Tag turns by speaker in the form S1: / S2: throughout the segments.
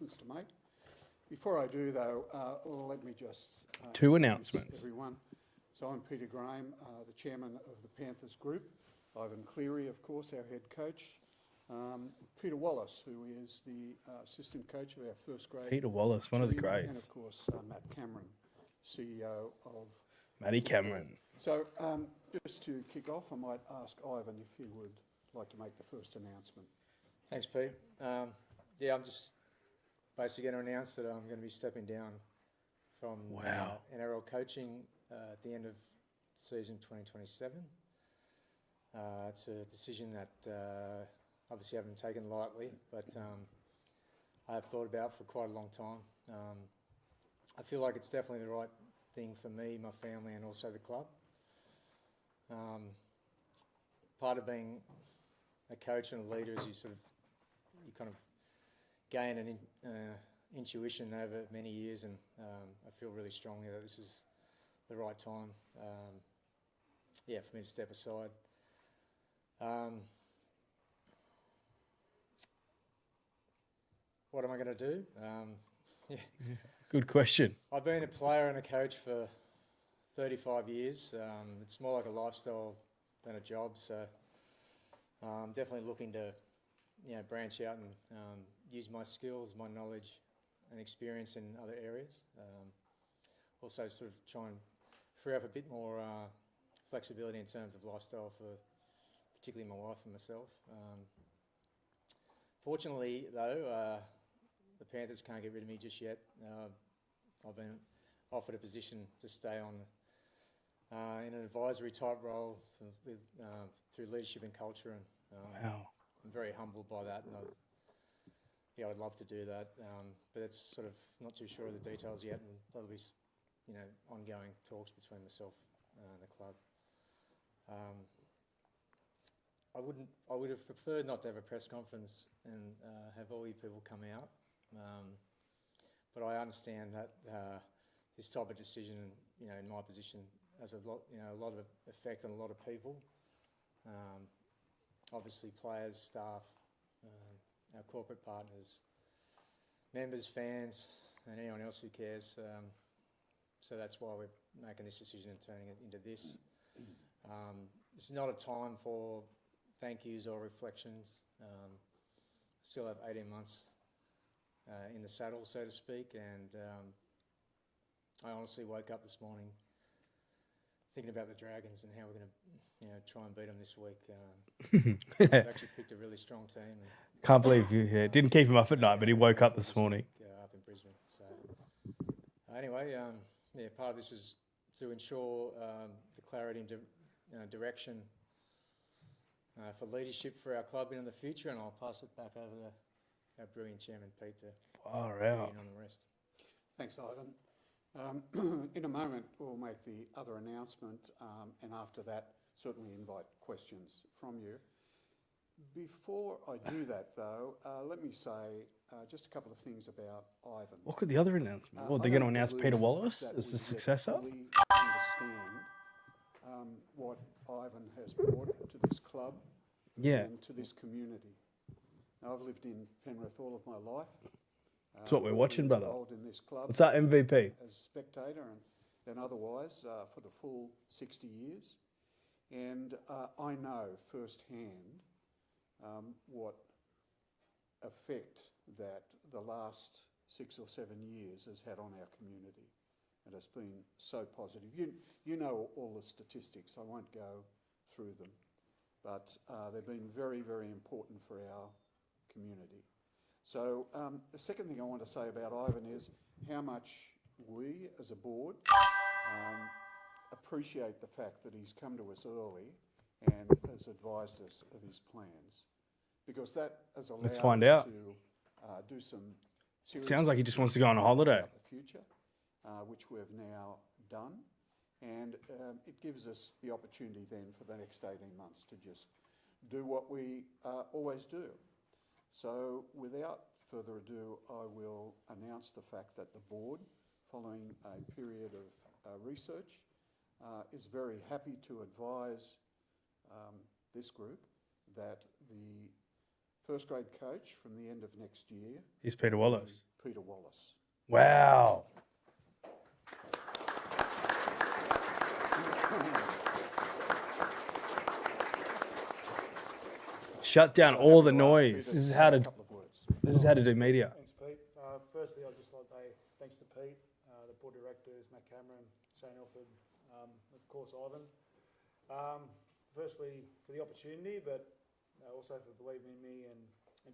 S1: announcements to make. Before I do, though, let me just...
S2: Two announcements.
S1: Everyone. So I'm Peter Graham, the chairman of the Panthers group. Ivan Cleary, of course, our head coach. Peter Wallace, who is the assistant coach of our first grade.
S2: Peter Wallace, one of the
S1: team,
S2: greats.
S1: And, of course, Matt Cameron, CEO of...
S2: Matty Cameron.
S1: So just to kick off, I might ask Ivan if he would like to make the first announcement.
S3: Thanks, Pete. Yeah, I'm just basically going to announce that I'm going to be stepping down from NRL coaching at the end of season 2027. It's a decision that obviously I haven't taken lightly, but I have thought about for quite a long time. I feel like it's definitely the right thing for me, my family, and also the club. Part of being a coach and a leader is you kind of gain an intuition over many years, and I feel really strongly that this is the right time, for me to step aside. What am I going to do?
S2: Good question.
S3: I've been a player and a coach for 35 years. It's more like a lifestyle than a job, so I'm definitely looking to branch out and use my skills, my knowledge and experience in other areas. Also sort of try and free up a bit more flexibility in terms of lifestyle for particularly my wife and myself. Fortunately though, the Panthers can't get rid of me just yet. I've been offered a position to stay on in an advisory type role through leadership and culture, and I'm very humbled by that, and I would love to do that, but it's sort of not too sure of the details yet, and there'll be ongoing talks between myself and the club. I would have preferred not to have a press conference and have all you people come out, but I understand that this type of decision, in my position, has a lot of effect on a lot of people. Obviously, players, staff, our corporate partners, members, fans, and anyone else who cares. So that's why we're making this decision and turning it into this. This is not a time for thank yous or reflections. Still have 18 months in the saddle, so to speak, and I honestly woke up this morning thinking about the Dragons and how we're going to try and beat them this week. I've actually picked a really strong team. And
S2: can't believe you didn't keep him up at night, but he woke up this morning.
S3: Up in Brisbane. So anyway, part of this is to ensure the clarity and direction for leadership for our club in the future, and I'll pass it back over to our brilliant chairman, Pete, to
S2: Far
S3: weigh
S2: out.
S3: in on the rest.
S1: Thanks, Ivan. In a moment, we'll make the other announcement, and after that, certainly invite questions from you. Before I do that, though, let me say just a couple of things about Ivan.
S2: What could the other announcement? They're going to announce Peter Wallace as the successor?
S1: We understand what Ivan has brought to this club and to this community. Now, I've lived in Penrith all of my life.
S2: That's what we're watching, brother.
S1: In this club.
S2: What's that MVP?
S1: As a spectator and otherwise for the full 60 years. And I know firsthand what effect that the last 6 or 7 years has had on our community. It has been so positive. You know all the statistics. I won't go through them. But they've been very, very important for our community. So the second thing I want to say about Ivan is how much we as a board appreciate the fact that he's come to us early and has advised us of his plans, because that has allowed
S2: Let's find
S1: us
S2: out.
S1: to do some serious...
S2: Sounds like he just wants to go on a holiday.
S1: ...about the future, which we've now done, and it gives us the opportunity then for the next 18 months to just do what we always do. So without further ado, I will announce the fact that the board, following a period of research, is very happy to advise this group that the first grade coach from the end of next year
S2: He's Peter Wallace.
S1: Peter Wallace.
S2: Wow. Shut down all the noise. This is how to do media.
S4: Thanks, Pete. Firstly, I'd just like to say thanks to Pete, the board directors, Matt Cameron, Shane Ilford, of course Ivan. Firstly, for the opportunity, but also for believing in me and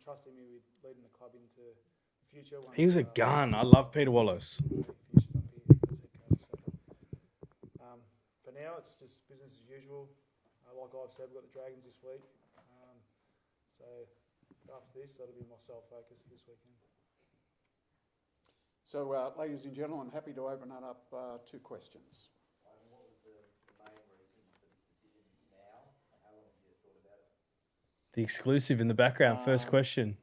S4: trusting me with leading the club into the future.
S2: He was a gun. I love Peter Wallace.
S4: For now, it's just business as usual. Like I've said, we've got the Dragons this week. So after this, that'll be my sole focus this weekend.
S1: So, ladies and gentlemen, happy to open that up to questions.
S5: What was the main reason for this decision now, and how long have you thought about it?
S2: The exclusive in the background. First question.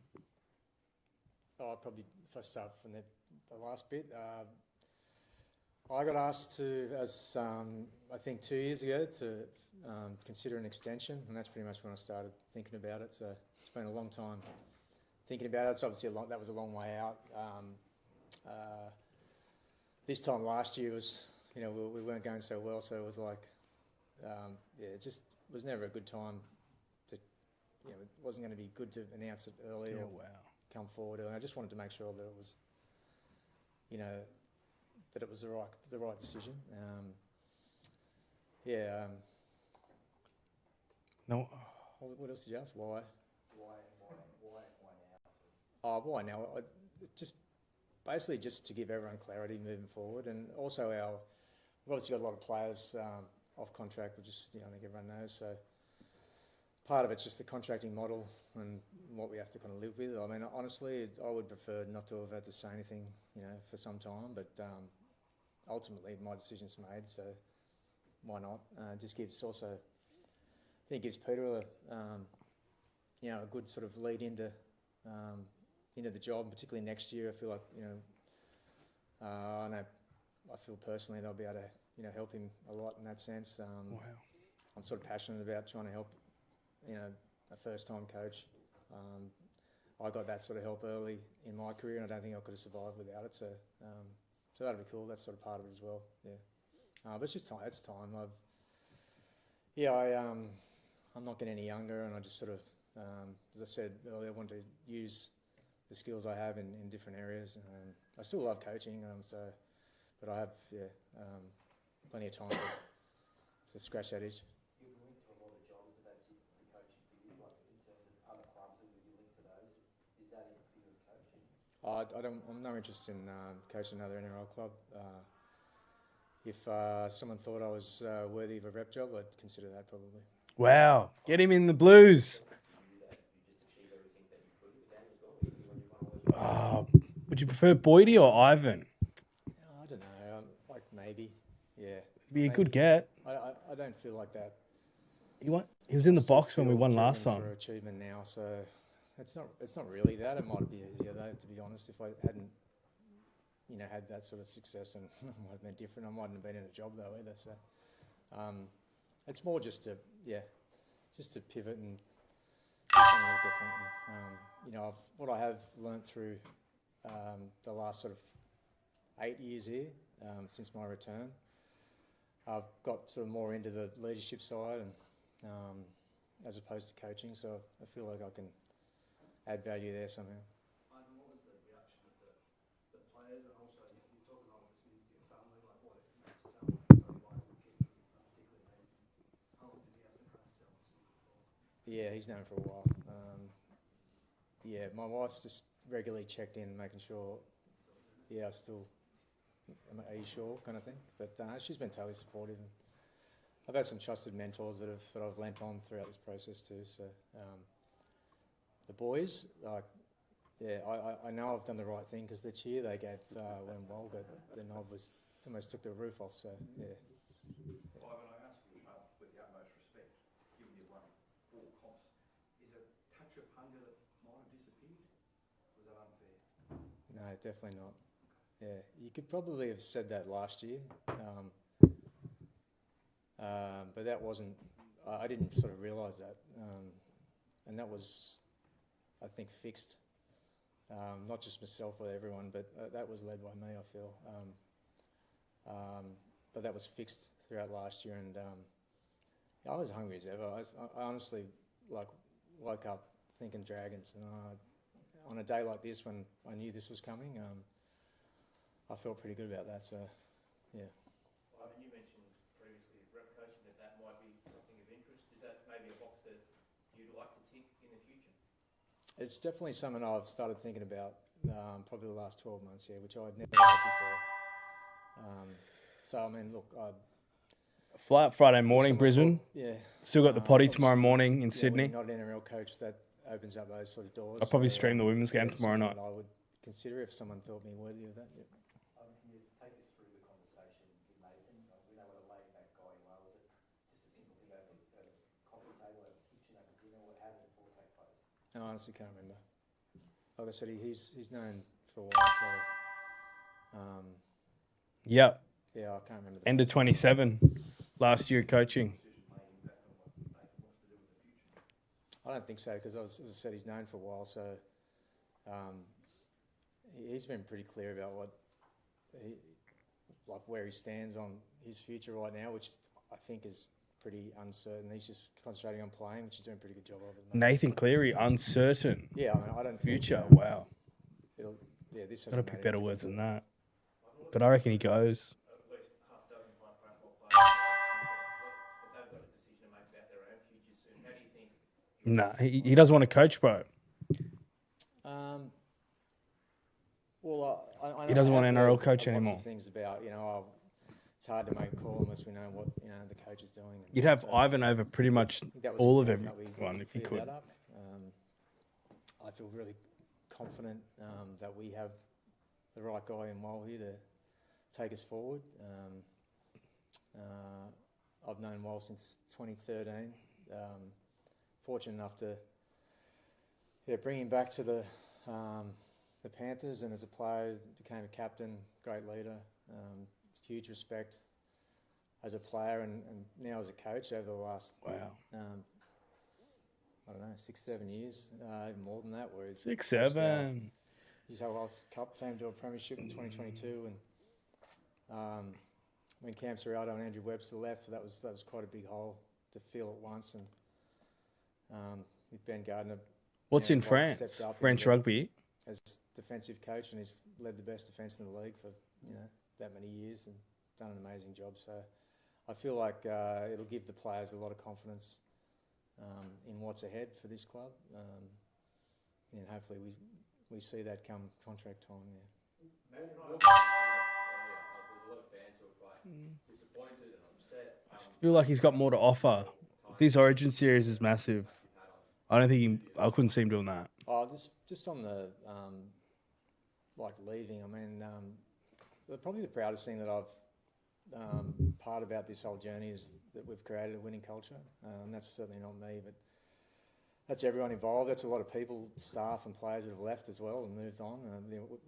S3: Probably if I start from the last bit. I got asked to, as I think 2 years ago, to consider an extension, and that's pretty much when I started thinking about it. So it's been a long time thinking about it. It's obviously that was a long way out. This time last year was, we weren't going so well, so it was like, it just was never a good time to, it wasn't going to be good to announce it early or come forward. And I just wanted to make sure that it was, that it was the right decision.
S2: No.
S3: What else did you ask? Why?
S5: Why now?
S3: Oh, why now? Just basically just to give everyone clarity moving forward, and also we've obviously got a lot of players off contract, which is, I think everyone knows. So part of it's just the contracting model and what we have to kind of live with. I mean, honestly, I would prefer not to have had to say anything, for some time, but ultimately my decision's made, so why not? Just gives also, I think, gives Peter a good sort of lead into the job, particularly next year. I feel like, I feel personally that I'll be able to, help him a lot in that sense.
S2: Wow.
S3: I'm sort of passionate about trying to help, a first-time coach. I got that sort of help early in my career, and I don't think I could have survived without it. So, so that'll be cool. That's sort of part of it as well. Yeah. But it's just time. It's time. I'm not getting any younger, and I just sort of, as I said earlier, I want to use the skills I have in different areas. I still love coaching, but I have plenty of time to scratch that itch.
S5: You've been linked to a lot of jobs, but that's it for coaching for you. Like in terms of other clubs that would be linked to those, is that it for you as coaching?
S3: I'm no interest in coaching another NRL club. If someone thought I was worthy of a rep job, I'd consider that probably.
S2: Wow. Get him in the Blues. Would you prefer Boydie or Ivan?
S3: I don't know. Like maybe, yeah.
S2: Be a good get.
S3: I don't feel like that.
S2: He was in the box when we won last time.
S3: For achievement now, so it's not really that. It might be easier though, to be honest. If I hadn't, had that sort of success, and it might have been different. I mightn't have been in a job though either. So it's more just to pivot and do something different. And, what I have learnt through the last sort of 8 years here, since my return, I've got sort of more into the leadership side, and as opposed to coaching. So I feel like I can add value there somehow.
S6: Ivan, what was the reaction of the players, and also you're talking about this means to your family, like what it means to your wife and kids, particularly maybe. How long did he have to kind of sell this for?
S3: Yeah, he's known for a while. My wife's just regularly checked in, making sure, are you sure, kind of thing. But she's been totally supportive. And I've had some trusted mentors that I've lent on throughout this process too. So the boys, I know I've done the right thing, because the cheer they gave went well, but the knob almost took the roof off. So yeah.
S7: Ivan, I ask you with the utmost respect, given you've won 4 comps, is it a touch of hunger that might have disappeared? Was that unfair?
S3: No, definitely not. Yeah, you could probably have said that last year, but that wasn't. I didn't sort of realise that, and that was, I think, fixed not just myself but everyone, but that was led by me, I feel. But that was fixed throughout last year, and I was hungry as ever. I honestly woke up thinking Dragons, and on a day like this when I knew this was coming, I felt pretty good about that. So, yeah.
S8: Well, I mean, you mentioned previously rep coaching, that might be something of interest. Is that maybe a box that you'd like to tick in the future?
S3: It's definitely something I've started thinking about probably the last 12 months, yeah, which I'd never had before. So, I mean, look,
S2: Fly out Friday morning, Brisbane.
S3: yeah.
S2: Still got the potty tomorrow
S3: Obviously,
S2: morning in
S3: yeah,
S2: Sydney.
S3: when you're not an NRL coach, that opens up those sort of doors.
S2: I'll probably
S3: So,
S2: stream the women's game
S3: it's
S2: tomorrow
S3: something
S2: night.
S3: that I would consider if someone thought me worthy of that. Yeah.
S5: Can you take us through the conversation with Nathan? We know what a laid-back guy you are. Was it just a simple thing over a coffee table, over the kitchen, over dinner? How did it all take place?
S3: I honestly can't remember. Like I said, he's known for a while, so
S2: Yep.
S3: yeah, I can't remember.
S2: End of 27 last year coaching.
S3: I don't think so, because as I said, he's known for a while, so he's been pretty clear about where he stands on his future right now, which I think is pretty uncertain. He's just concentrating on playing, which he's doing a pretty good job of.
S2: Nathan Cleary, uncertain.
S3: Yeah, I mean, I don't
S2: Future,
S3: think,
S2: wow.
S3: this
S2: Gotta
S3: hasn't
S2: pick
S3: made
S2: better
S3: any
S2: words than
S3: difference.
S2: that. But I reckon he goes.
S8: At least half a dozen high profile players that they've got a decision to make about their own futures soon. How do you think?
S2: Nah, he doesn't want to coach, bro.
S3: Well, I
S2: He doesn't
S3: I
S2: want
S3: have
S2: an NRL
S3: heard
S2: coach
S3: lots of
S2: anymore.
S3: things about, it's hard to make a call unless we know what the coach is doing.
S2: You'd have
S3: So
S2: Ivan over pretty much
S3: I think that was
S2: all of
S3: important that we
S2: everyone if you
S3: cleared
S2: could.
S3: that up. I feel really confident that we have the right guy in Wal here to take us forward. I've known Wal since 2013. Fortunate enough to bring him back to the Panthers, and as a player became a captain, great leader, huge respect as a player and now as a coach over the last
S2: Wow.
S3: I don't know, 6-7 years, even more than that. Where
S2: 6, 7.
S3: New South Wales Cup team to a premiership in 2022, and when Cam Serrato and Andrew Webster left, that was quite a big hole to fill at once. And with Ben Gardner,
S2: What's in
S3: stepped
S2: France?
S3: up
S2: French
S3: into
S2: rugby?
S3: as defensive coach, and he's led the best defence in the league for that many years and done an amazing job. So I feel like it'll give the players a lot of confidence in what's ahead for this club, and hopefully we see that come contract time. Yeah.
S8: There's a lot of fans who are quite disappointed and upset.
S2: I feel like he's got more to offer. This Origin series is massive. I don't think I couldn't see him doing that.
S3: Oh, just on the leaving. I mean, probably the proudest thing that I've part about this whole journey is that we've created a winning culture. That's certainly not me, but that's everyone involved. That's a lot of people, staff and players that have left as well and moved on.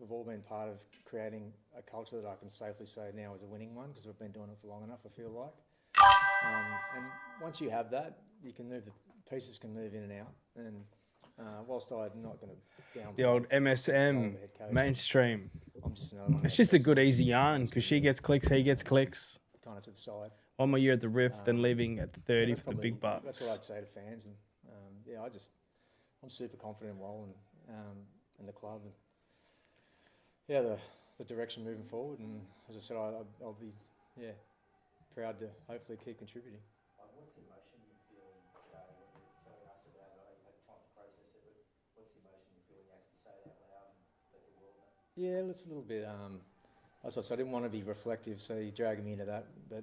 S3: We've all been part of creating a culture that I can safely say now is a winning one, because we've been doing it for long enough, I feel like. And once you have that, you can move, the pieces can move in and out. And whilst I'm not going to downplay
S2: The old MSM,
S3: head coach,
S2: mainstream.
S3: I'm just another one.
S2: It's just a good easy yarn because she gets clicks, he gets clicks.
S3: Kind of to the side.
S2: One more year at the Riff, then leaving at 30
S3: That's
S2: for the big
S3: probably-
S2: bucks.
S3: That's what I'd say to fans, and I'm super confident in Wal and the club, and the direction moving forward. And as I said, I'll be proud to hopefully keep contributing.
S5: What's the emotion you're feeling today when you're telling us about it? I know you've had time to process it, but what's the emotion you're feeling you actually say it out loud and let the world know?
S3: Yeah, it's a little bit. As I said, I didn't want to be reflective, so you're dragging me into that. But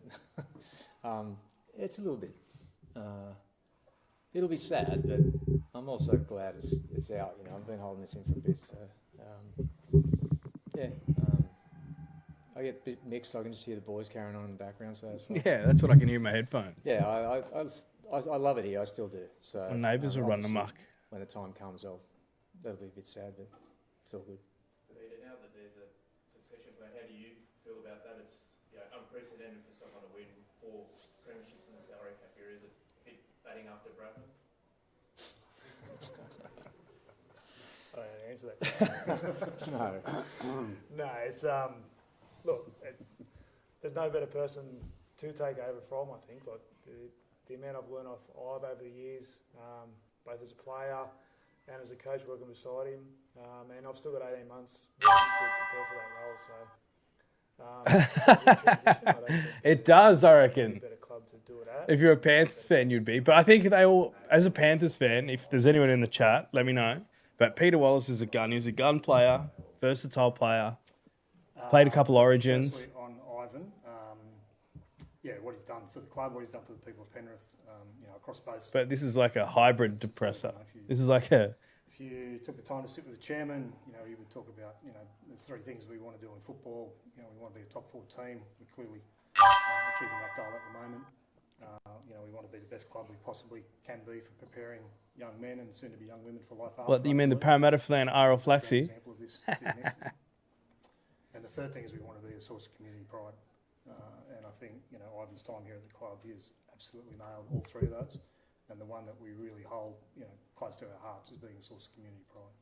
S3: it's a little bit. It'll be sad, but I'm also glad it's out. I've been holding this in for a bit, so I get a bit mixed. I can just hear the boys carrying on in the background. So it's
S2: Yeah, that's what I can hear in my headphones.
S3: yeah, I love it here. I still do. So
S2: My neighbours will run
S3: obviously,
S2: amok.
S3: when the time comes. That'll be a bit sad, but it's all good.
S8: Now that there's a succession plan, how do you feel about that? It's unprecedented for someone to win 4 premierships in the salary cap era. Is it a bit batting after Bradman?
S4: I don't know how to answer that.
S1: No.
S4: No, it's look, there's no better person to take over from. I think like the amount I've learned off Ive over the years, both as a player and as a coach working beside him, and I've still got 18 months to prepare for that role. So.
S2: It does, I
S4: Be a
S2: reckon.
S4: better club to do it at.
S2: If you're a Panthers fan, you'd be. But I think they all, as a Panthers fan, if there's anyone in the chat, let me know. But Peter Wallace is a gun. He's a gun player, versatile player. Played a couple Origins.
S9: Firstly, on Ivan, what he's done for the club, what he's done for the people of Penrith, across both.
S2: But this is like a hybrid depressor. This is like a...
S9: If you took the time to sit with the chairman, he would talk about, there's three things we want to do in football. We want to be a top 4 team. We're clearly achieving that goal at the moment. We want to be the best club we possibly can be for preparing young men and soon to be young women for life after.
S2: What, you mean the Parramatta fan RL Flaxi?
S9: Example of this sitting next to me. And the third thing is we want to be a source of community pride. And I think, Ivan's time here at the club, he has absolutely nailed all three of those. And the one that we really hold, close to our hearts is being a source of community pride.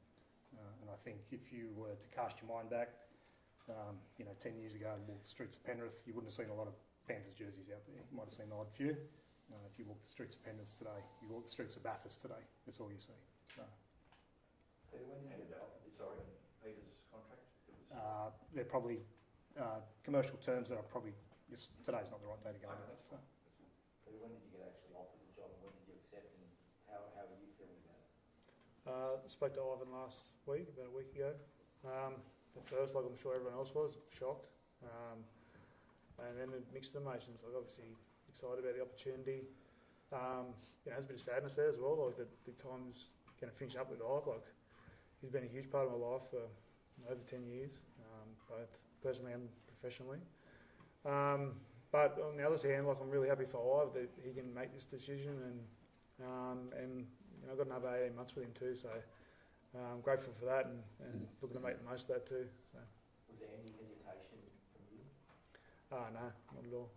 S9: And I think if you were to cast your mind back, 10 years ago and walk the streets of Penrith, you wouldn't have seen a lot of Panthers jerseys out there. You might have seen an odd few. If you walk the streets of Penrith today, you walk the streets of Bathurst today, that's all you see. So,
S7: Peter, when you get Peter's contract?
S9: they're probably commercial terms that are probably, today's not the right day to go into that. So.
S5: Peter, when did you get actually offered the job and when did you accept and how are you feeling about it?
S4: Spoke to Ivan last week, about a week ago. At first, like I'm sure everyone else was, shocked. And then it mixed emotions. Like obviously excited about the opportunity. There's a bit of sadness there as well. Like the time's going to finish up with Ive. Like he's been a huge part of my life for over 10 years, both personally and professionally. But on the other hand, like I'm really happy for Ive that he can make this decision and I've got another 18 months with him too. So I'm grateful for that and looking to make the most of that too. So.
S5: Was there any hesitation from you?
S4: No, not at all.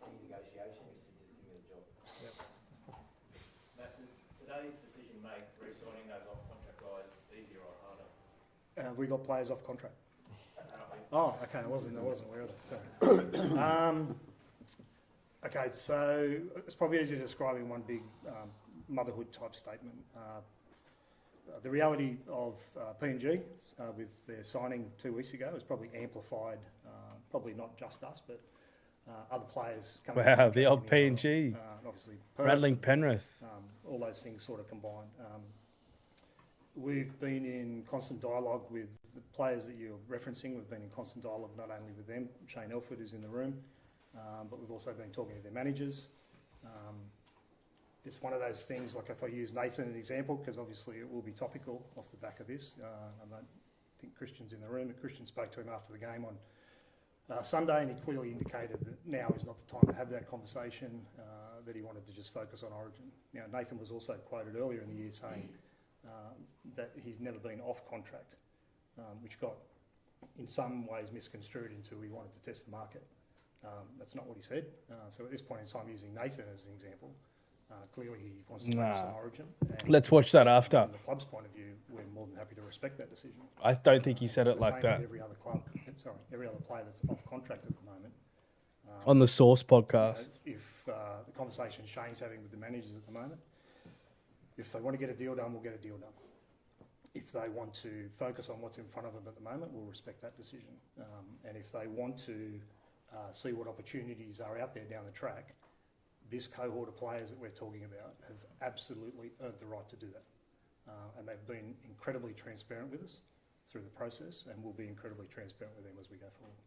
S5: Any negotiation or just give me the job?
S4: Yep.
S8: Matt, does today's decision make re-signing those off-contract guys easier or harder?
S9: We got players off contract. Oh, okay. I wasn't aware of that. Sorry. Okay, so it's probably easier to describe in one big motherhood type statement. The reality of P&G with their signing 2 weeks ago is probably amplified, probably not just us, but other players coming.
S2: Wow, the old P&G.
S9: Obviously, Perth,
S2: Rattling Penrith.
S9: all those things sort of combined. We've been in constant dialogue with the players that you're referencing. We've been in constant dialogue not only with them, Shane Elford is in the room, but we've also been talking to their managers. It's one of those things, like if I use Nathan as an example, because obviously it will be topical off the back of this. I don't think Christian's in the room, but Christian spoke to him after the game on Sunday, and he clearly indicated that now is not the time to have that conversation, that he wanted to just focus on Origin. Now, Nathan was also quoted earlier in the year saying that he's never been off contract, which got in some ways misconstrued into he wanted to test the market. That's not what he said. So at this point in time, using Nathan as an example, clearly he wants to focus on Origin.
S2: Let's watch that after.
S9: From the club's point of view, we're more than happy to respect that decision.
S2: I don't think he said
S9: It's
S2: it
S9: the
S2: like
S9: same
S2: that.
S9: with every other club, every other player that's off contract at the moment.
S2: On the Source podcast.
S9: If the conversation Shane's having with the managers at the moment, if they want to get a deal done, we'll get a deal done. If they want to focus on what's in front of them at the moment, we'll respect that decision. And if they want to see what opportunities are out there down the track, this cohort of players that we're talking about have absolutely earned the right to do that. And they've been incredibly transparent with us through the process, and we'll be incredibly transparent with them as we go forward.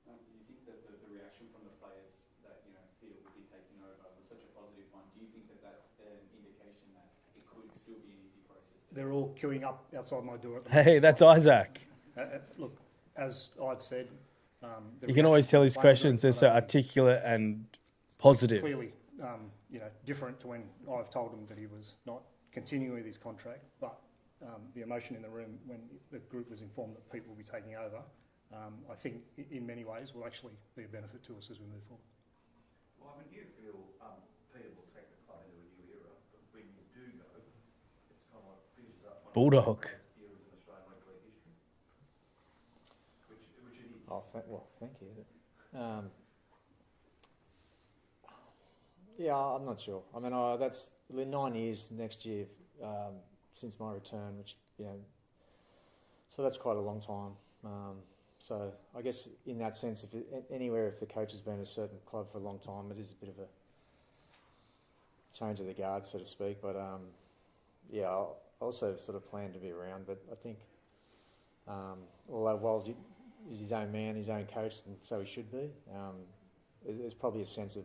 S10: Do you think that the reaction from the players that Peter would be taking over was such a positive one? Do you think that that's an indication that it could still be an easy process?
S9: They're all queuing up outside my door.
S2: Hey, that's Isaac.
S9: Look, as I've said,
S2: You can always tell his questions. They're so articulate and positive.
S9: Clearly, different to when I've told him that he was not continuing with his contract, but the emotion in the room when the group was informed that Pete will be taking over, I think in many ways will actually be a benefit to us as we move forward.
S7: Well, I mean, you feel Peter will take the club into a new era, but when you do go, it's kind of like finishes up
S2: Bulldog.
S7: eras in Australian rugby league history. Which it is.
S3: Oh, thank you. Yeah, I'm not sure. I mean, that's 9 years next year since my return, which, so that's quite a long time. So I guess in that sense, if the coach has been at a certain club for a long time, it is a bit of a change of the guard, so to speak. But I also sort of plan to be around. But I think, although Walls is his own man, his own coach, and so he should be, there's probably a sense of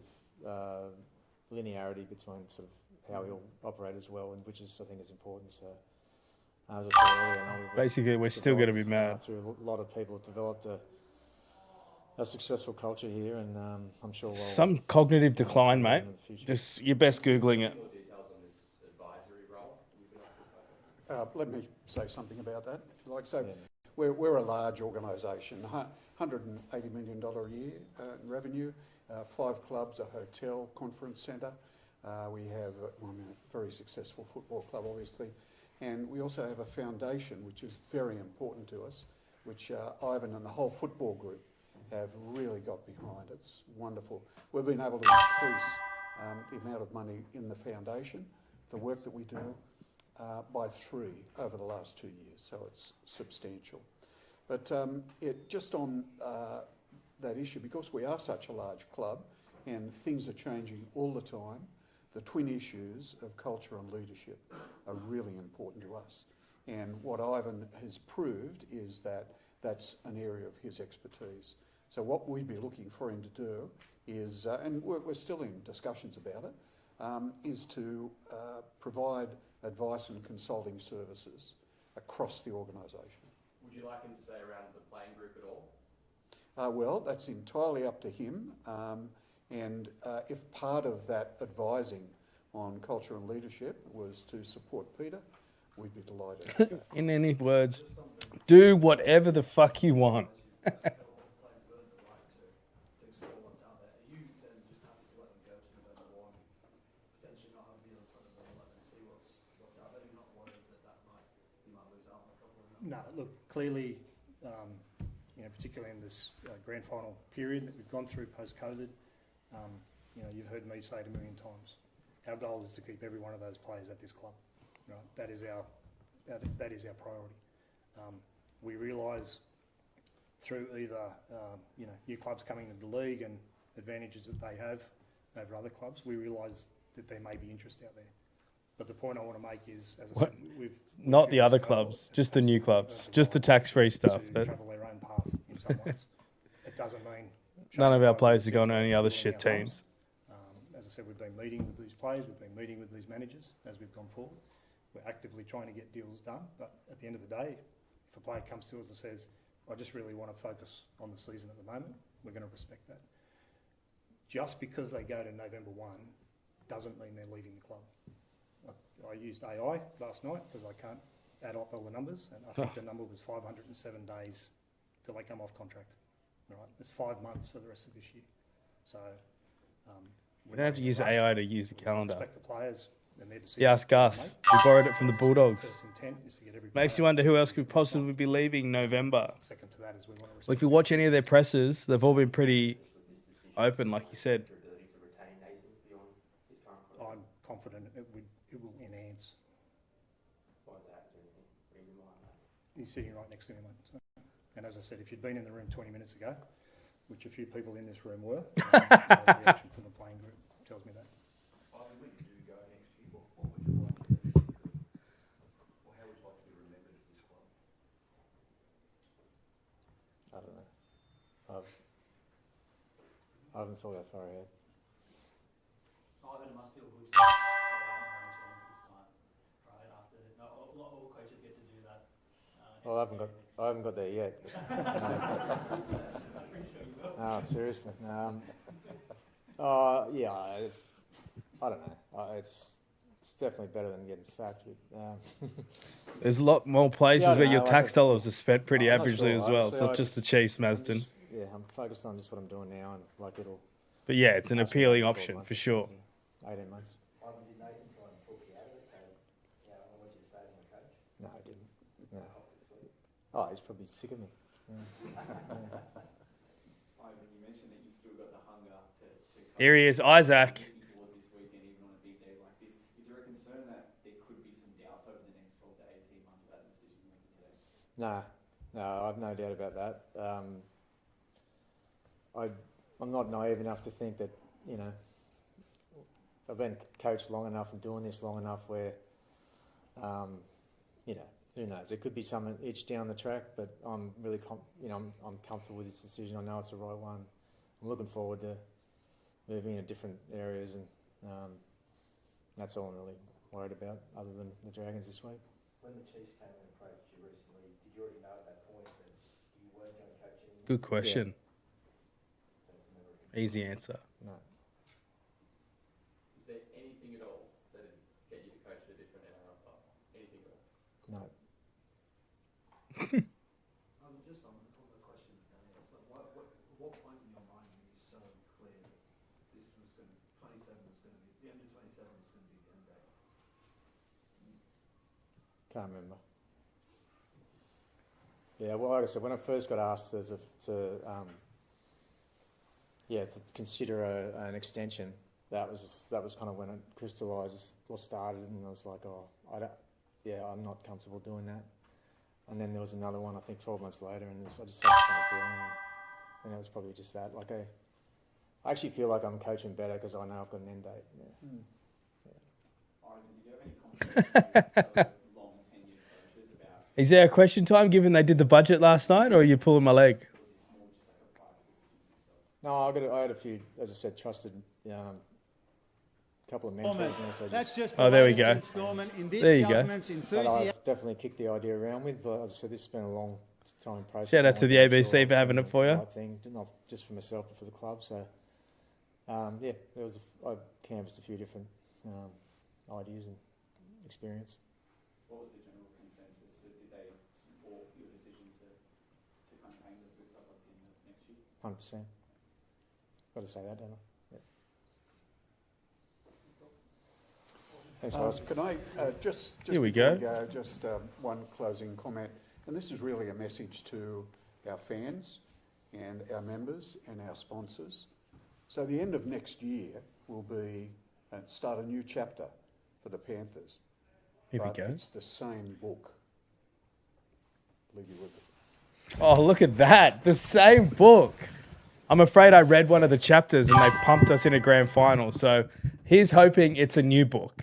S3: linearity between sort of how he'll operate as well, and which is, I think, is important. So, as I said earlier,
S2: Basically, we're still going to be mad.
S3: Through a lot of people, have developed a successful culture here, and I'm sure
S2: some cognitive decline, mate. Just you're best googling it.
S8: More details on this advisory role. You could offer.
S1: Let me say something about that, if you like. So, we're a large organisation, $180 million a year in revenue, 5 clubs, a hotel, conference centre. We have a very successful football club, obviously, and we also have a foundation, which is very important to us, which Ivan and the whole football group have really got behind. It's wonderful. We've been able to increase the amount of money in the foundation, the work that we do, by 3 over the last 2 years, so it's substantial. But just on that issue, because we are such a large club and things are changing all the time, the twin issues of culture and leadership are really important to us. And what Ivan has proved is that that's an area of his expertise. So what we'd be looking for him to do is, and we're still in discussions about it, is to provide advice and consulting services across the organisation.
S8: Would you like him to stay around the playing group at all?
S1: Well, that's entirely up to him. And if part of that advising on culture and leadership was to support Peter, we'd be delighted.
S2: In any words, do whatever the fuck you want.
S9: No, look, clearly, particularly in this grand final period that we've gone through post-COVID, you've heard me say it a million times. Our goal is to keep every one of those players at this club. Right? That is our priority. We realise through either new clubs coming into the league and advantages that they have over other clubs, we realise that there may be interest out there. But the point I want to make is, as I said,
S2: not the other clubs, just the new clubs, just the tax-free stuff.
S9: To travel their own path in some ways. It doesn't mean
S2: none of our players are going to any other shit teams.
S9: As I said, we've been meeting with these players, we've been meeting with these managers as we've gone forward. We're actively trying to get deals done, but at the end of the day, if a player comes to us and says, I just really want to focus on the season at the moment, we're going to respect that. Just because they go to November 1 doesn't mean they're leaving the club. I used AI last night because I can't add up all the numbers, and I think the number was 507 days till they come off contract. Right, it's 5 months for the rest of this year. So
S2: we don't have to use AI to use the calendar.
S9: Respect the players and their decisions.
S2: You ask us. We borrowed it from the Bulldogs.
S9: First intent is to get every
S2: Makes you
S9: player.
S2: wonder who else could possibly be leaving November.
S9: Second to that is we want to
S2: Well,
S9: respect.
S2: if you watch any of their presses, they've all been pretty open, like you said.
S5: Your ability to retain Nathan beyond his current contract?
S9: I'm confident it will enhance.
S5: Why is that? Is there anything reason why that?
S9: He's sitting right next to me, mate. So, and as I said, if you'd been in the room 20 minutes ago, which a few people in this room were, the reaction from the playing group tells me that.
S7: Ivan, when you do go next year, what would you like to do? Or how would you like to be remembered at this club?
S3: I don't know. I haven't thought that far ahead.
S6: Ivan, it must feel good to have this time, right? After all coaches get to do that.
S3: Well, I haven't got there yet. No, seriously. I don't know. It's definitely better than getting sacked.
S2: There's a lot more places
S3: Yeah, I
S2: where
S3: know,
S2: your
S3: like
S2: tax
S3: it's-
S2: dollars are spent pretty
S3: I'm not
S2: averagely
S3: sure,
S2: as
S3: right?
S2: well. It's
S3: So
S2: not just the Chiefs, Masden.
S3: I'm focused on just what I'm doing now, and like it'll.
S2: But yeah, it's an
S3: last me
S2: appealing
S3: 12
S2: option
S3: months,
S2: for sure.
S3: 18 months.
S5: Ivan, did Nathan try and talk you out of it? So, yeah, I want you to stay as my coach.
S3: No, Oh, he's probably sick of me. Yeah.
S10: Ivan, you mentioned that you've still got the hunger to
S2: Here he is, Isaac.
S10: looking towards this weekend, even on a big day like this. Is there a concern that there could be some doubts over the next 12 to 18 months about the decision making today?
S3: No, I've no doubt about that. I'm not naive enough to think that, you know, I've been coached long enough and doing this long enough where, you know, who knows? There could be some itch down the track, but I'm really, I'm comfortable with this decision. I know it's the right one. I'm looking forward to moving into different areas, and that's all I'm really worried about, other than the Dragons this week.
S5: When the Chiefs came and approached you recently, did you already know at that point that you weren't going to coach anymore?
S2: Good question.
S5: So it was never a concern?
S2: Easy answer.
S3: No.
S8: Is there anything at all that would get you to coach at a different NRL club? Anything at all?
S3: No.
S6: Just on the question of Daniel, so what point in your mind were you so clear that this was going to, 27 was going to be, the end of 27 was going to be the end date?
S3: Can't remember. Yeah, well, like I said, when I first got asked to consider an extension, that was kind of when it crystallised or started, and I was like, I'm not comfortable doing that. And then there was another one, I think 12 months later, and I just had the same feeling, and it was probably just that. Like I actually feel like I'm coaching better because I know I've got an end date. Yeah.
S10: Ivan, did you have any conversations with long tenured coaches about?
S2: Is there a question time, given they did the budget last night, or are you pulling my leg?
S10: Was this more just like a private decision?
S3: No, I had a few, as I said, trusted couple of mentors, and also
S11: That's just
S2: Oh, there we go.
S11: installment in this
S2: There you go.
S11: government's
S3: but
S11: enthusiasm.
S3: I've definitely kicked the idea around with. As I said, this has been a long time process.
S2: Shout
S3: I
S2: out to
S3: want
S2: the
S3: make
S2: ABC
S3: sure
S2: for having
S3: I'm
S2: it for
S3: doing
S2: you.
S3: the right thing, not just for myself but for the club. So, I canvassed a few different ideas and experience.
S10: What was the general consensus? So did they support your decision to kind of hang the boots up at the end of next year?
S3: 100%. Got to say that, don't I? Yeah. Thanks, guys.
S1: Can I just
S2: Here we
S1: before
S2: go.
S1: just one closing comment, and this is really a message to our fans and our members and our sponsors. So the end of next year will be start a new chapter for the Panthers.
S2: Here we
S1: but
S2: go.
S1: It's the same book. Leave you with it.
S2: Oh, look at that. The same book. I'm afraid I read one of the chapters and they pumped us in a grand final. So here's hoping it's a new book.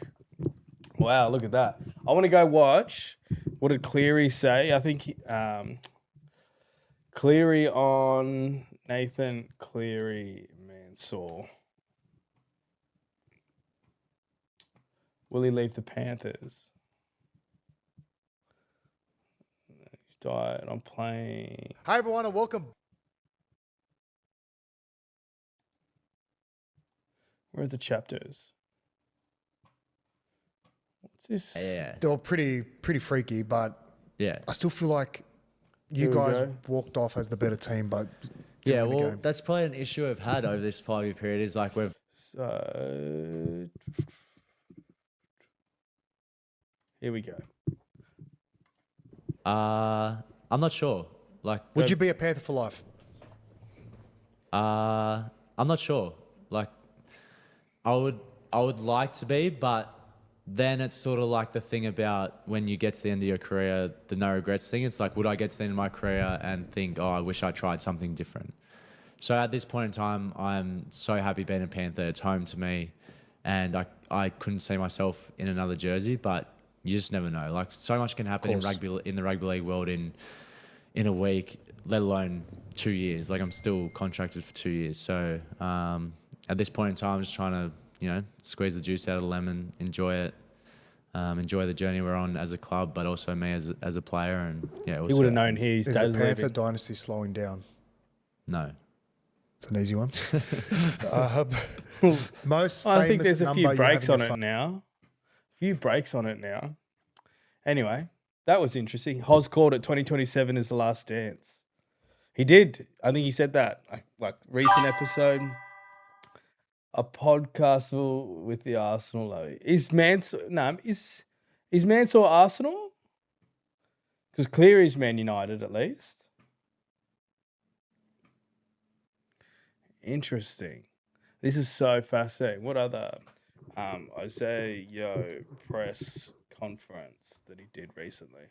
S2: Wow, look at that. I want to go watch. What did Cleary say? I think Cleary on Nathan Cleary Mansour. Will he leave the Panthers? He's died on playing.
S11: Hi everyone and welcome.
S2: Where are the chapters? What's this?
S12: Yeah,
S11: They were pretty freaky, but
S12: yeah,
S11: I still feel like you
S2: Here we
S11: guys
S2: go.
S11: walked off as the better team, but
S12: yeah.
S11: win the
S12: Well,
S11: game.
S12: that's probably an issue I've had over this 5-year period. Is like we've
S2: So here we go.
S12: I'm not sure. Like,
S11: Would you be a Panther for life?
S12: I'm not sure. Like, I would like to be, but then it's sort of like the thing about when you get to the end of your career, the no regrets thing. It's like, would I get to the end of my career and think, oh, I wish I tried something different? So at this point in time, I'm so happy being a Panther. It's home to me, and I couldn't see myself in another jersey. But you just never know. Like, so much can happen in the rugby league world in a week, let alone 2 years. Like, I'm still contracted for 2 years. So at this point in time, I'm just trying to, squeeze the juice out of the lemon, enjoy it, enjoy the journey we're on as a club, but also me as a player. And yeah,
S2: He would have known his
S11: Is the
S2: dad's
S11: Panther
S2: leaving.
S11: dynasty slowing down?
S12: No.
S11: It's an easy one. Most
S2: I think
S11: famous
S2: there's a
S11: number
S2: few
S11: you
S2: breaks
S11: have
S2: on
S11: in your
S2: it now. A few breaks on it now. Anyway, that was interesting. Hoz called it 2027 is the last dance. He did. I think he said that. Like recent episode. A podcast with the Arsenal. Is Mansour Arsenal? Because Cleary's Man United at least. Interesting. This is so fascinating. What other Isaiah press conference that he did recently?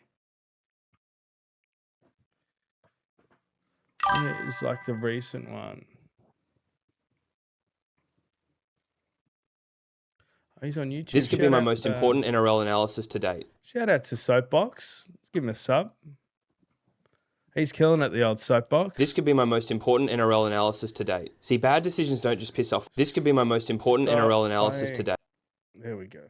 S2: Yeah, it's like the recent one. Oh, he's on YouTube.
S13: This could be my most important NRL analysis to date.
S2: Shout out to Soapbox. Let's give him a sub. He's killing it, the old Soapbox.
S13: This could be my most important NRL analysis to date. See, bad decisions don't just piss off. This could be my most important NRL analysis to date.
S2: There we go.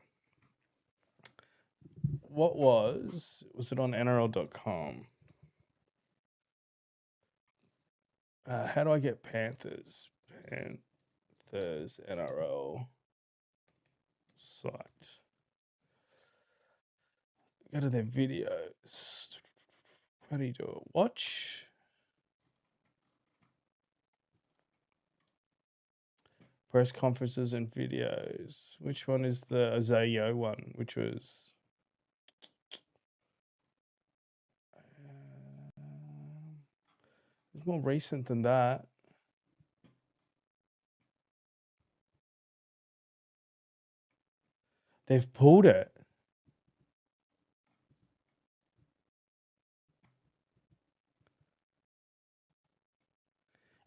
S2: What was it on NRL.com? How do I get Panthers? Panthers NRL site. Go to their videos. How do you do it? Watch. Press conferences and videos. Which one is the Isaiah one? Which was... it's more recent than that. They've pulled it.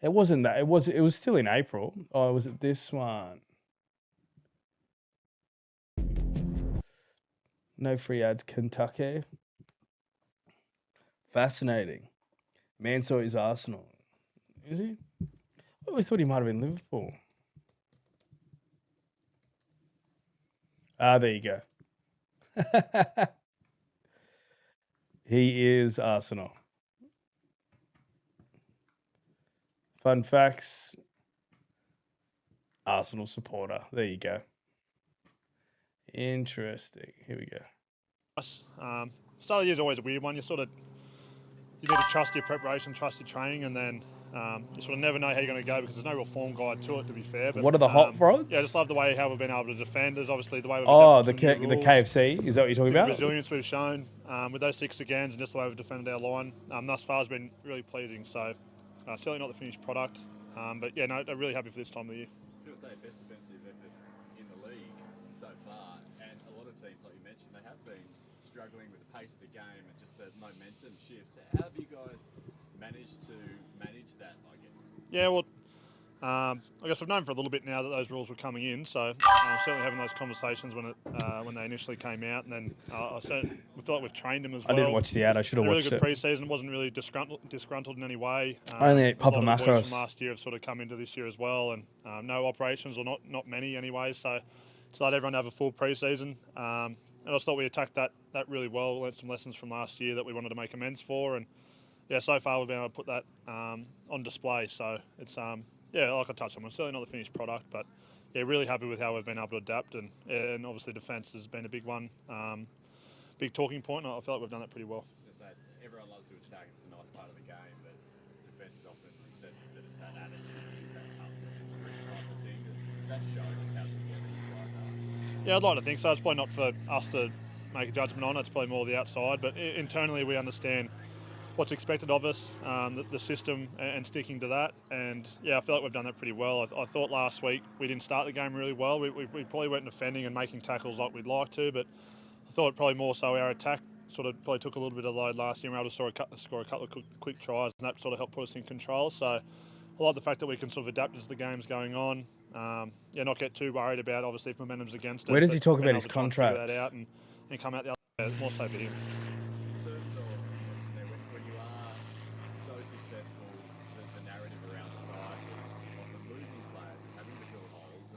S2: It wasn't that. It was still in April. Oh, was it this one? No free ads, Kentucky. Fascinating. Mansour is Arsenal. Is he? I always thought he might have been Liverpool. Ah, there you go. He is Arsenal. Fun facts. Arsenal supporter. There you go. Interesting. Here we go.
S14: Start of the year is always a weird one. You need to trust your preparation, trust your training, and then you sort of never know how you're going to go because there's no real form guide to it, to be fair. But,
S2: what are the hot rods?
S14: Yeah, I just love the way how we've been able to defend. There's obviously the way we've
S2: the
S14: rules,
S2: KFC. Is that what you're talking about?
S14: The resilience we've shown with those 6 agains and just the way we've defended our line thus far has been really pleasing. So certainly not the finished product, but yeah, no, I'm really happy for this time of the year.
S15: I was going to say best defensive effort in the league so far, and a lot of teams, like you mentioned, they have been struggling with the pace of the game and just the momentum shifts. How have you guys managed to manage that, I guess?
S14: Yeah, well, I guess we've known for a little bit now that those rules were coming in, so certainly having those conversations when they initially came out, and then we feel like we've trained them as well.
S2: I didn't watch the ad. I should have watched it.
S14: Really good pre-season. Wasn't really disgruntled in any way.
S2: I only ate Papa
S14: a lot of the boys
S2: Macros.
S14: from last year have sort of come into this year as well, and no operations or not many anyway. So it's let everyone have a full pre-season. And I just thought we attacked that really well. Learned some lessons from last year that we wanted to make amends for, and yeah, so far we've been able to put that on display. So it's yeah, like I touched on, it's certainly not the finished product, but yeah, really happy with how we've been able to adapt, and obviously defence has been a big one, big talking point. And I feel like we've done that pretty well.
S15: Everyone loves to attack; it's a nice part of the game, but defence is often said that it's that attitude, it's that toughness, it's a grit type of thing. Does that show us how together you guys are?
S14: Yeah, I'd like to think so. It's probably not for us to make a judgment on. It's probably more the outside, but internally we understand what's expected of us, the system, and sticking to that. And yeah, I feel like we've done that pretty well. I thought last week we didn't start the game really well. We probably weren't defending and making tackles like we'd like to, but I thought probably more so our attack sort of probably took a little bit of load last year. We were able to score a couple of quick tries, and that sort of helped put us in control. So I like the fact that we can sort of adapt as the game's going on. Yeah, not get too worried about obviously if momentum's against us.
S2: Where does he talk about his contract?
S14: Figure that out and come out the other way, more so for him.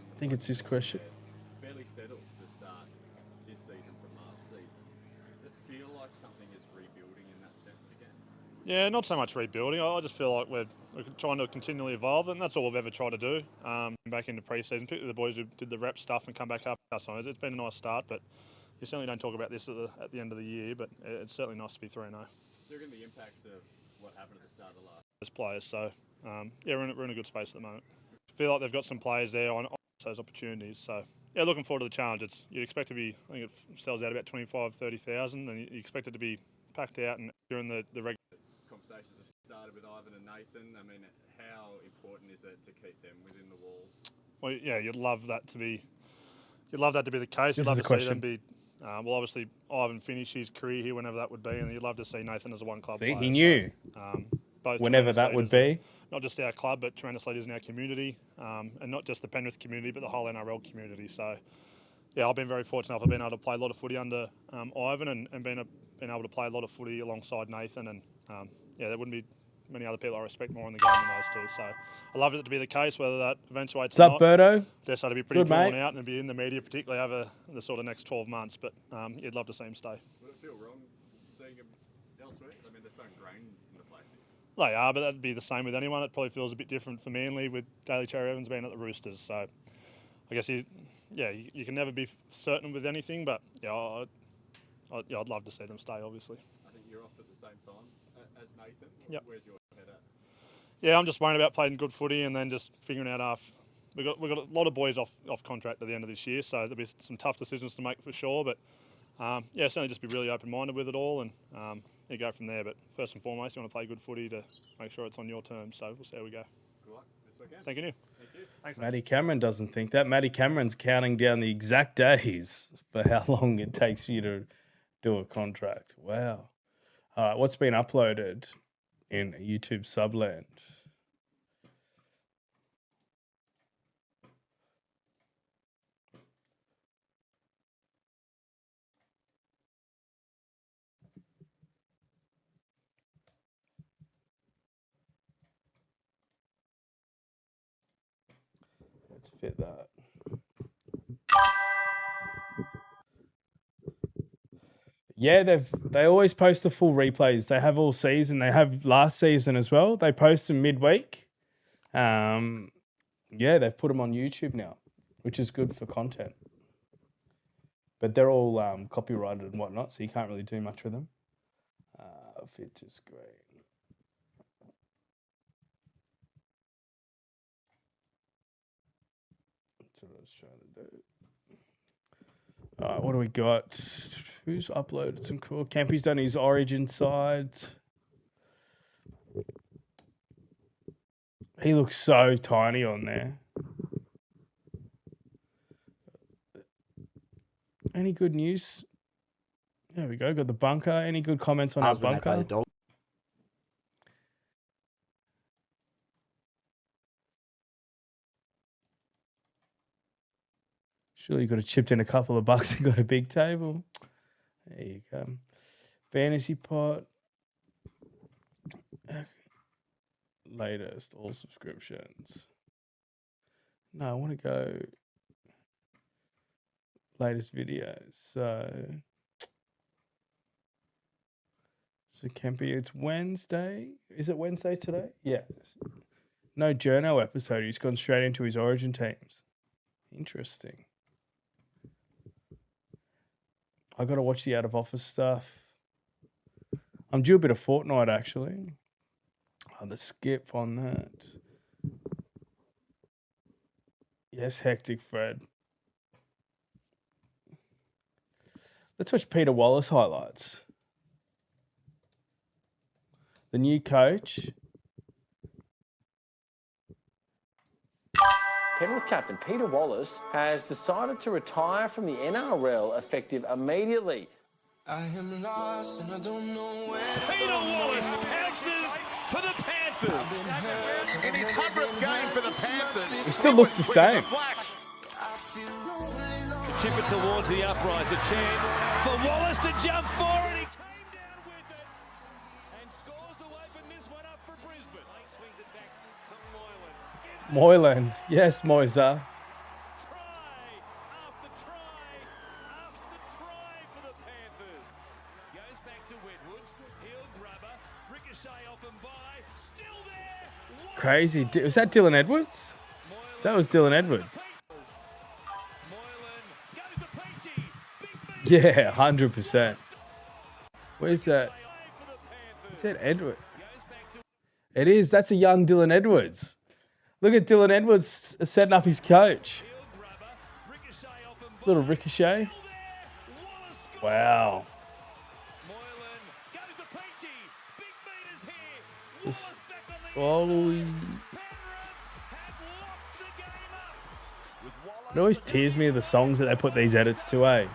S2: I think it's this question.
S15: Fairly settled to start this season from last season. Does it feel like something is rebuilding in that sense again?
S14: Yeah, not so much rebuilding. I just feel like we're trying to continually evolve, and that's all we've ever tried to do. Back into pre-season, particularly the boys who did the rep stuff and come back up. It's been a nice start, but you certainly don't talk about this at the end of the year. But it's certainly nice to be 3-0.
S15: So you're going to be impacts of what happened at the start of the last.
S14: As players, so yeah, we're in a good space at the moment. I feel like they've got some players there on those opportunities. So yeah, looking forward to the challenge. You'd expect to be, I think it sells out about 25,000, 30,000, and you expect it to be packed out, and during the regular
S15: Conversations have started with Ivan and Nathan. I mean, how important is it to keep them within the walls?
S14: well, yeah, you'd love that to be the case.
S2: This
S14: You'd love
S2: is
S14: to
S2: the
S14: see them
S2: question.
S14: be. Well, obviously, Ivan finished his career here, whenever that would be, and you'd love to see Nathan as a one-club
S2: See,
S14: player.
S2: he knew.
S14: Both
S2: Whenever
S14: tremendous
S2: that would
S14: leaders
S2: be.
S14: not just our club, but tremendous leaders in our community, and not just the Penrith community, but the whole NRL community. So, yeah, I've been very fortunate. I've been able to play a lot of footy under Ivan, and been able to play a lot of footy alongside Nathan. And yeah, there wouldn't be many other people I respect more in the game than those two. So I love it to be the case, whether that eventuates
S2: What's up,
S14: or not.
S2: Birdo?
S14: Guess that'd be pretty
S2: Good,
S14: drawn
S2: mate.
S14: out and be in the media, particularly over the sort of next 12 months. But you'd love to see him stay.
S15: Would it feel wrong seeing him elsewhere? I mean, they're so ingrained in the place here.
S14: They are, but that'd be the same with anyone. It probably feels a bit different for Manly with Daly Cherry Evans being at the Roosters. So I guess you can never be certain with anything, but yeah, I'd love to see them stay, obviously.
S15: I think you're off at the same time as Nathan.
S14: Yep.
S15: Where's your head at?
S14: Yeah, I'm just worrying about playing good footy and then just figuring out we've got a lot of boys off contract at the end of this year, so there'll be some tough decisions to make for sure. But yeah, certainly just be really open-minded with it all, and you go from there. But first and foremost, you want to play good footy to make sure it's on your terms. So we'll see how we go.
S15: Good luck this weekend.
S14: Thank you.
S15: Thank you.
S14: Thanks, mate.
S2: Matty Cameron doesn't think that. Matty Cameron's counting down the exact days for how long it takes you to do a contract. Wow. All right, what's been uploaded in YouTube Subland? Let's fit that. Yeah, they always post the full replays. They have all season. They have last season as well. They post them midweek. Yeah, they've put them on YouTube now, which is good for content. But they're all copyrighted and whatnot, so you can't really do much with them. Fit to screen. That's what I was trying to do. All right, what do we got? Who's uploaded some cool? Campy's done his Origin side. He looks so tiny on there. Any good news? There we go. Got the bunker. Any good comments on our bunker? Surely you could have chipped in a couple of bucks and got a big table. There you go. Fantasy pot. Latest, all subscriptions. No, I want to go latest videos. So Kempy, it's Wednesday. Is it Wednesday today? Yeah. No journo episode. He's gone straight into his Origin teams. Interesting. I got to watch the out of office stuff. I'm due a bit of Fortnite actually. Oh, the skip on that. Yes, hectic Fred. Let's watch Peter Wallace highlights. The new coach.
S16: Penrith captain Peter Wallace has decided to retire from the NRL effective immediately.
S17: I am lost and I don't know where.
S18: Peter Wallace pounces for the Panthers.
S11: In his 100th game for the Panthers.
S2: He still looks the same.
S18: Chip it towards the uprights. A chance for Wallace to jump forward. He came down with it and scores to open this one up for Brisbane. Swings it back to Moylan.
S2: Moylan. Yes, Moisa. Crazy. Was that Dylan Edwards? That was Dylan Edwards. Yeah, 100%. Where's that? Is that Edward? It is. That's a young Dylan Edwards. Look at Dylan Edwards setting up his coach. Little ricochet. Wow. This, oh, it always tears me the songs that they put these edits to, eh?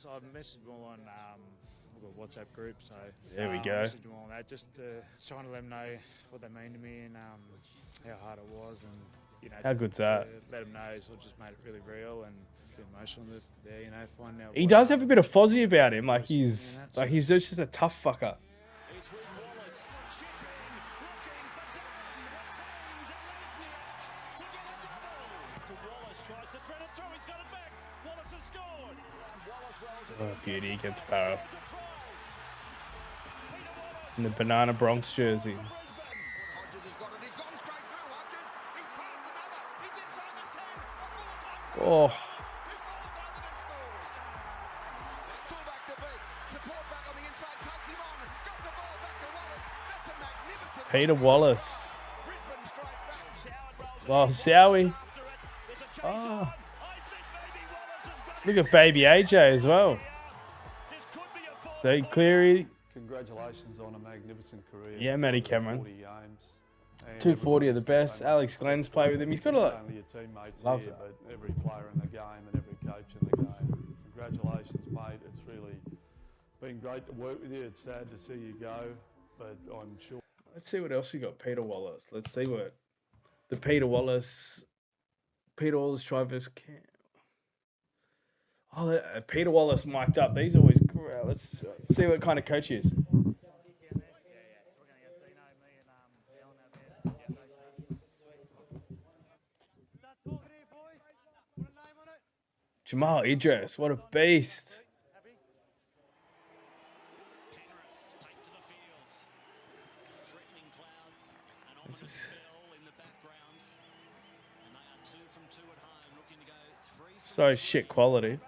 S19: I messaged them all on we've got a WhatsApp group, so
S2: there we go.
S19: I messaged them all on that, just trying to let them know what they mean to me and how hard it was, and you know,
S2: how good's that?
S19: Let them know, so it just made it really real and feel emotional there, you know, finding out.
S2: He does have a bit of Fozzie about him, like he's just a tough fucker. Oh, beauty against Para. In the Banana Bronx jersey. Oh. Peter Wallace. Oh, Sowie. Oh. Look at baby AJ as well. So Cleary.
S20: Congratulations on a magnificent career.
S2: Yeah, Matty Cameron.
S20: 40 games.
S2: 240 are the best. Alex Glenn's played with him. He's got a lot.
S20: Only your teammates
S2: Love
S20: here,
S2: that.
S20: but every player in the game and every coach in the game. Congratulations, mate. It's really been great to work with you. It's sad to see you go, but I'm sure.
S2: Let's see what else we got. Peter Wallace. Let's see what the Peter Wallace try versus Cam. Oh, Peter Wallace mic'd up. These always great. Let's see what kind of coach he is. Jamal Idris, what a beast. So shit quality.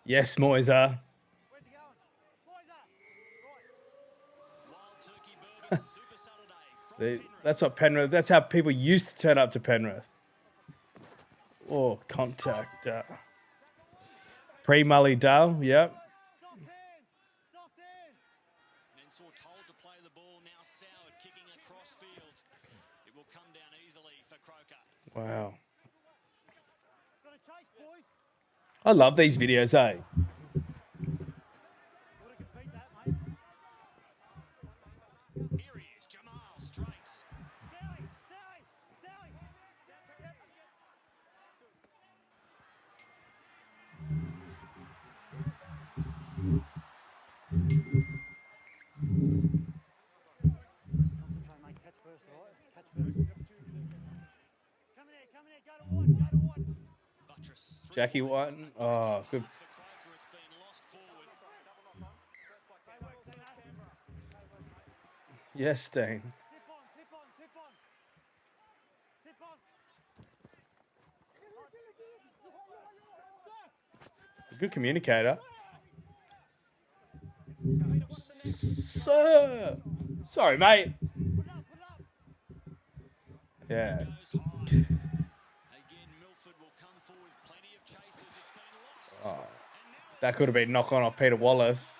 S2: Yes, Moiser. See, that's what Penrith. That's how people used to turn up to Penrith. Oh, contact. Pre-Mully Dale, yep. Wow. I love these videos, eh? Jackie Whiten. Oh, good. Yes, Stain. Good communicator. Sir. Sorry, mate. Yeah. Oh, that could have been knock on off Peter Wallace.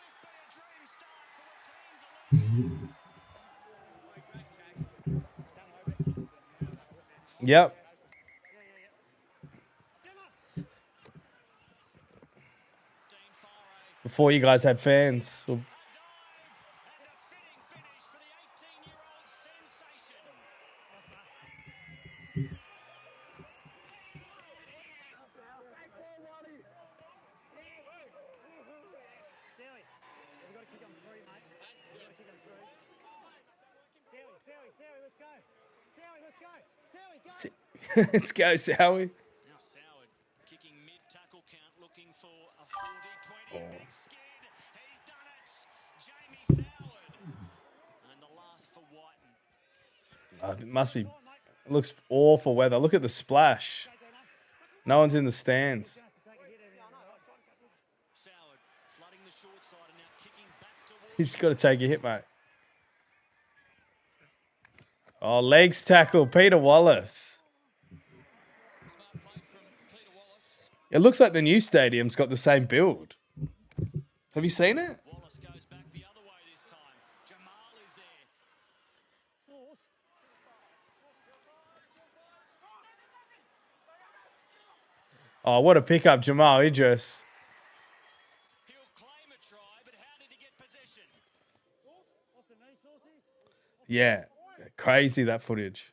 S2: Yep. Before you guys had fans. Let's go, Sowie. Oh. It must be. It looks awful weather. Look at the splash. No one's in the stands. You just got to take a hit, mate. Oh, legs tackle, Peter Wallace. It looks like the new stadium's got the same build. Have you seen it? Oh, what a pickup, Jamal Idris. Yeah, crazy that footage.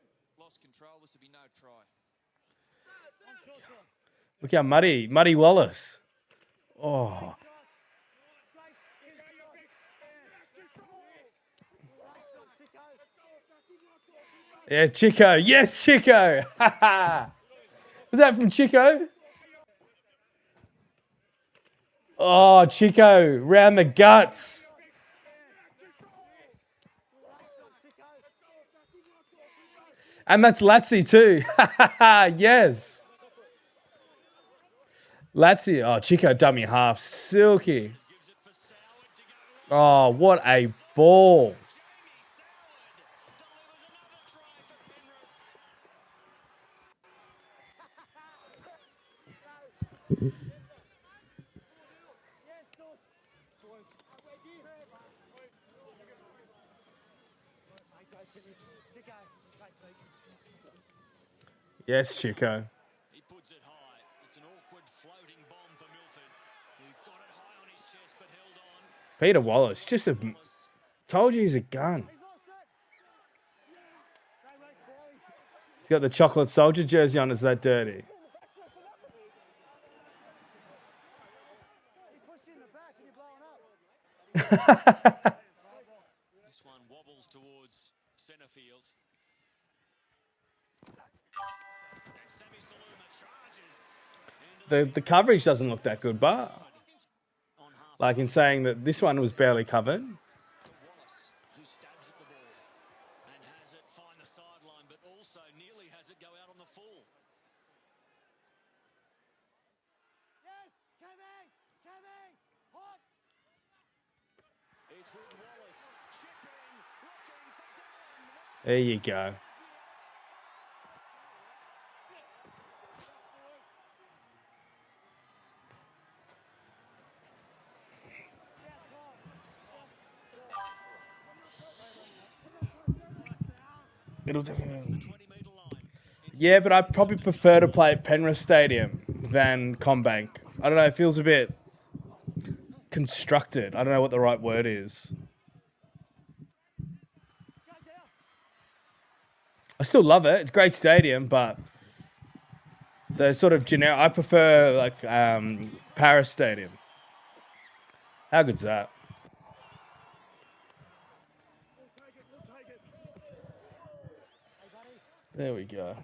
S2: Look how muddy Wallace. Oh. Yeah, Chico. Yes, Chico. Was that from Chico? Oh, Chico, round the guts. And that's Latzi too. Yes. Latzi. Oh, Chico dummy half. Silky. Oh, what a ball. Yes, Chico. Peter Wallace, told you he's a gun. He's got the chocolate soldier jersey on. Is that dirty?
S21: This one wobbles towards centre field.
S2: The coverage doesn't look that good, but like in saying that this one was barely covered. There you go. Yeah, but I probably prefer to play at Penrith Stadium than Combank. I don't know, it feels a bit constructed. I don't know what the right word is. I still love it. It's a great stadium, but the sort of generic... I prefer, like, Paris Stadium. How good's that? There we go.